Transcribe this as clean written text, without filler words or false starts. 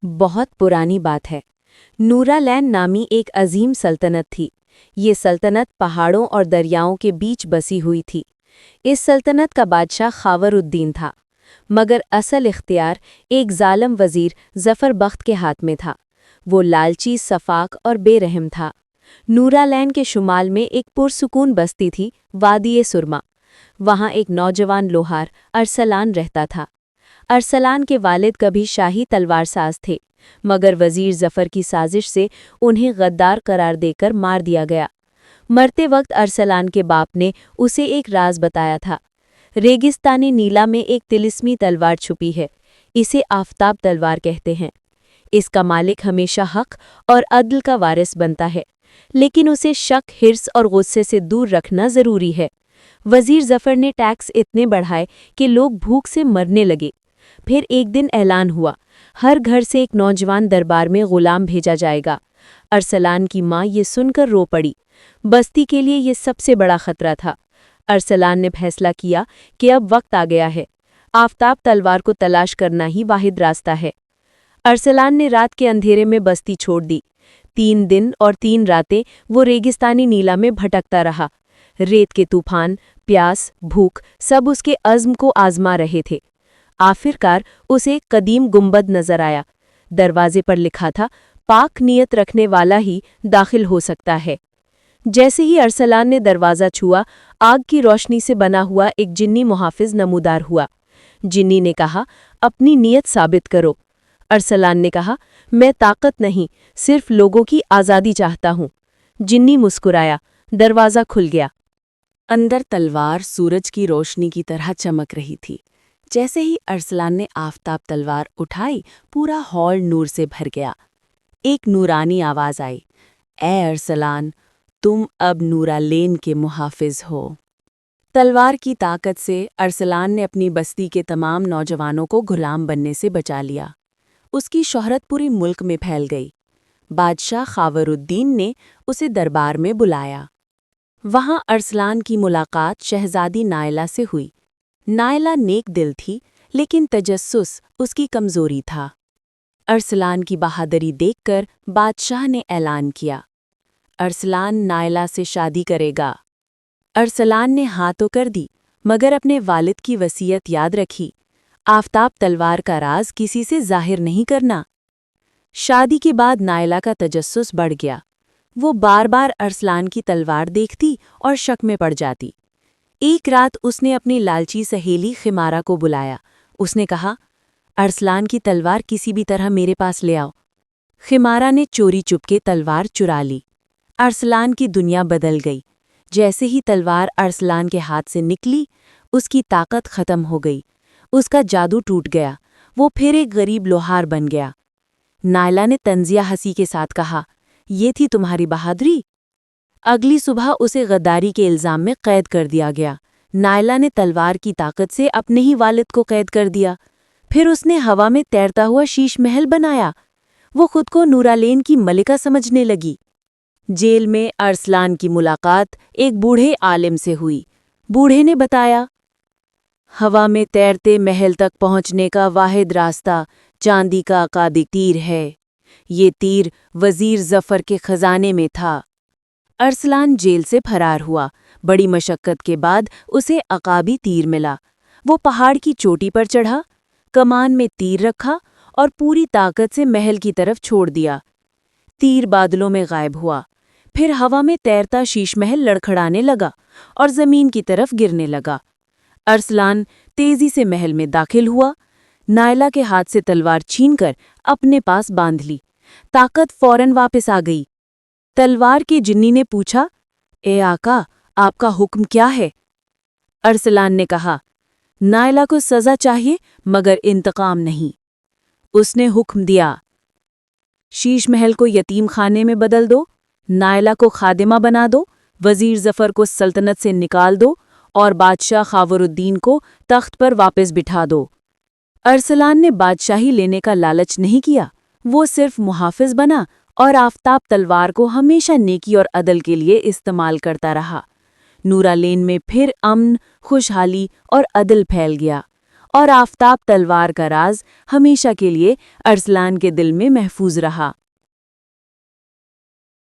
बहुत पुरानी बात है। नूरालैन नामी एक अजीम सल्तनत थी। ये सल्तनत पहाड़ों और दरियाओं के बीच बसी हुई थी। इस सल्तनत का बादशाह खावरुद्दीन था, मगर असल इख्तियार एक जालिम वजीर जफर बख्त के हाथ में था। वो लालची, सफाक और बेरहम था। नूरालैन के शुमाल में एक पुरसुकून बस्ती थी, वादी सुरमा। वहाँ एक नौजवान लोहार अरसलान रहता था। अरसलान के वालिद कभी शाही तलवार साज थे, मगर वजीर जफर की साजिश से उन्हें गद्दार करार देकर मार दिया गया। मरते वक्त अरसलान के बाप ने उसे एक राज बताया था। रेगिस्तानी नीला में एक तिलिस्मी तलवार छुपी है। इसे आफताब तलवार कहते हैं। इसका मालिक हमेशा हक और अदल का वारिस बनता है, लेकिन उसे शक, हिर्स और गुस्से से दूर रखना जरूरी है। वजीर जफर ने टैक्स इतने बढ़ाए कि लोग भूख से मरने लगे। फिर एक दिन ऐलान हुआ, हर घर से एक नौजवान दरबार में गुलाम भेजा जाएगा। अरसलान की माँ ये सुनकर रो पड़ी। बस्ती के लिए ये सबसे बड़ा खतरा था। अरसलान ने फैसला किया कि अब वक्त आ गया है। आफताब तलवार को तलाश करना ही वाहिद रास्ता है। अरसलान ने रात के अंधेरे में बस्ती छोड़ दी। 3 दिन और 3 रातें वो रेगिस्तानी नीला में भटकता रहा। रेत के तूफान, प्यास, भूख सब उसके अज़्म को आजमा रहे थे। आखिरकार उसे एक कदीम गुंबद नजर आया। दरवाजे पर लिखा था, पाक नियत रखने वाला ही दाखिल हो सकता है। जैसे ही अरसलान ने दरवाज़ा छुआ, आग की रोशनी से बना हुआ एक जिन्नी मुहाफिज नमूदार हुआ। जिन्नी ने कहा, अपनी नियत साबित करो। अरसलान ने कहा, मैं ताकत नहीं, सिर्फ लोगों की आज़ादी चाहता हूँ। जिन्नी मुस्कुराया। दरवाज़ा खुल गया। अंदर तलवार सूरज की रोशनी की तरह चमक रही थी। जैसे ही अरसलान ने आफताब तलवार उठाई, पूरा हॉल नूर से भर गया। एक नूरानी आवाज़ आई, ए अरसलान, तुम अब नूरालैन के मुहाफिज हो। तलवार की ताकत से अरसलान ने अपनी बस्ती के तमाम नौजवानों को गुलाम बनने से बचा लिया। उसकी शोहरत पूरी मुल्क में फैल गई। बादशाह खावरुद्दीन ने उसे दरबार में बुलाया। वहाँ अरसलान की मुलाकात शहजादी नायला से हुई। नायला नेक दिल थी, लेकिन तजस्सुस उसकी कमजोरी था। अरसलान की बहादुरी देखकर बादशाह ने ऐलान किया, अरसलान नायला से शादी करेगा। अरसलान ने हाँ तो कर दी, मगर अपने वालिद की वसीयत याद रखी, आफताब तलवार का राज किसी से जाहिर नहीं करना। शादी के बाद नायला का तजस्सुस बढ़ गया। वो बार बार अरसलान की तलवार देखती और शक में पड़ जाती। एक रात उसने अपनी लालची सहेली खिमारा को बुलाया। उसने कहा, अरसलान की तलवार किसी भी तरह मेरे पास ले आओ। खिमारा ने चोरी चुपके तलवार चुरा ली। अरसलान की दुनिया बदल गई। जैसे ही तलवार अरसलान के हाथ से निकली, उसकी ताकत खत्म हो गई। उसका जादू टूट गया। वो फिर एक गरीब लोहार बन गया। नायला ने तंजिया हंसी के साथ कहा, ये थी तुम्हारी बहादुरी। अगली सुबह उसे गद्दारी के इल्जाम में कैद कर दिया गया। नायला ने तलवार की ताकत से अपने ही वालिद को कैद कर दिया। फिर उसने हवा में तैरता हुआ शीश महल बनाया। वो खुद को नूरालैन की मलिका समझने लगी। जेल में अरसलान की मुलाकात एक बूढ़े आलिम से हुई। बूढ़े ने बताया, हवा में तैरते महल तक पहुंचने का वाहिद रास्ता चांदी का अकादी तीर है। ये तीर वजीर जफर के खजाने में था। अरसलान जेल से फरार हुआ। बड़ी मशक्कत के बाद उसे अकाबी तीर मिला। वो पहाड़ की चोटी पर चढ़ा, कमान में तीर रखा और पूरी ताकत से महल की तरफ छोड़ दिया। तीर बादलों में गायब हुआ। फिर हवा में तैरता शीश महल लड़खड़ाने लगा और जमीन की तरफ गिरने लगा। अरसलान तेजी से महल में दाखिल हुआ। नायला के हाथ से तलवार छीनकर अपने पास बांध ली। ताकत फौरन वापस आ गई। तलवार के जिन्नी ने पूछा, ए आका, आपका हुक्म क्या है? अरसलान ने कहा, नायला को सजा चाहिए, मगर इंतकाम नहीं। उसने हुक्म दिया, शीश महल को यतीम खाने में बदल दो, नायला को खादिमा बना दो, वजीर जफर को सल्तनत से निकाल दो और बादशाह खावरुद्दीन को तख्त पर वापस बिठा दो। अरसलान ने बादशाही लेने का लालच नहीं किया। वो सिर्फ मुहाफिज बना और आफताब तलवार को हमेशा नेकी और अदल के लिए इस्तेमाल करता रहा। नूरालैन में फिर अमन, खुशहाली और अदल फैल गया اور آفتاب تلوار کا راز ہمیشہ کے لیے ارسلان کے دل میں محفوظ رہا۔